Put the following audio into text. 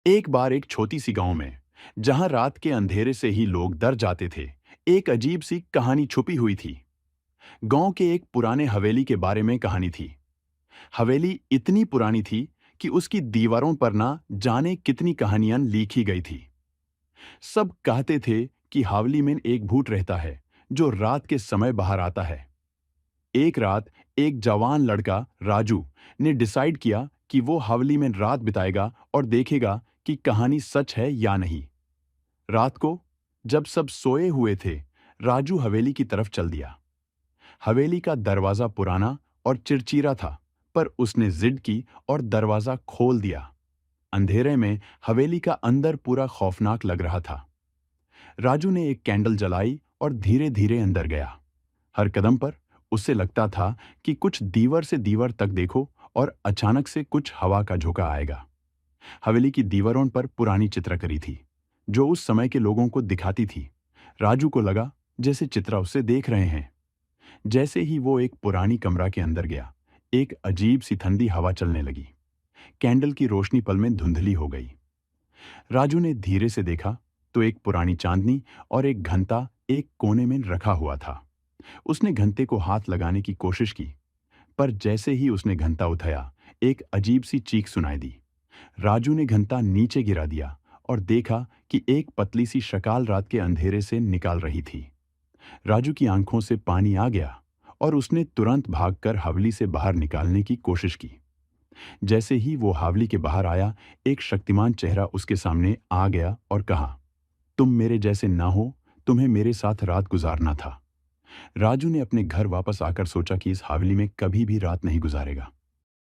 एक बार एक छोटी सी गांव में, जहां रात के अंधेरे से ही लोग डर जाते थे, एक अजीब सी कहानी छुपी हुई थी। गांव के एक पुराने हवेली के बारे में कहानी थी। हवेली इतनी पुरानी थी कि उसकी दीवारों पर ना जाने कितनी कहानियां लिखी गई थी। सब कहते थे कि हवेली में एक भूत रहता है जो रात के समय बाहर आता है। एक रात एक जवान लड़का राजू ने डिसाइड किया कि वो हवेली में रात बिताएगा और देखेगा कि कहानी सच है या नहीं। रात को जब सब सोए हुए थे, राजू हवेली की तरफ चल दिया। हवेली का दरवाजा पुराना और चिरचिरा था, पर उसने जिद की और दरवाजा खोल दिया। अंधेरे में हवेली का अंदर पूरा खौफनाक लग रहा था। राजू ने एक कैंडल जलाई और धीरे धीरे अंदर गया। हर कदम पर उससे लगता था कि कुछ दीवार से दीवार तक देखो और अचानक से कुछ हवा का झोंका आएगा। हवेली की दीवारों पर पुरानी चित्रकारी थी, जो उस समय के लोगों को दिखाती थी। राजू को लगा जैसे चित्र उसे देख रहे हैं। जैसे ही वो एक पुरानी कमरा के अंदर गया, एक अजीब सी ठंडी हवा चलने लगी। कैंडल की रोशनी पल में धुंधली हो गई। राजू ने धीरे से देखा तो एक पुरानी चांदनी और एक घंटा एक कोने में रखा हुआ था। उसने घंटे को हाथ लगाने की कोशिश की, पर जैसे ही उसने घंटा उठाया, एक अजीब सी चीख सुनाई दी। राजू ने घंटा नीचे गिरा दिया और देखा कि एक पतली सी शकाल रात के अंधेरे से निकाल रही थी। राजू की आंखों से पानी आ गया और उसने तुरंत भागकर हवेली से बाहर निकालने की कोशिश की। जैसे ही वो हवेली के बाहर आया, एक शक्तिमान चेहरा उसके सामने आ गया और कहा, तुम मेरे जैसे ना हो, तुम्हें मेरे साथ रात गुजारना था। राजू ने अपने घर वापस आकर सोचा कि इस हवेली में कभी भी रात नहीं गुजारेगा।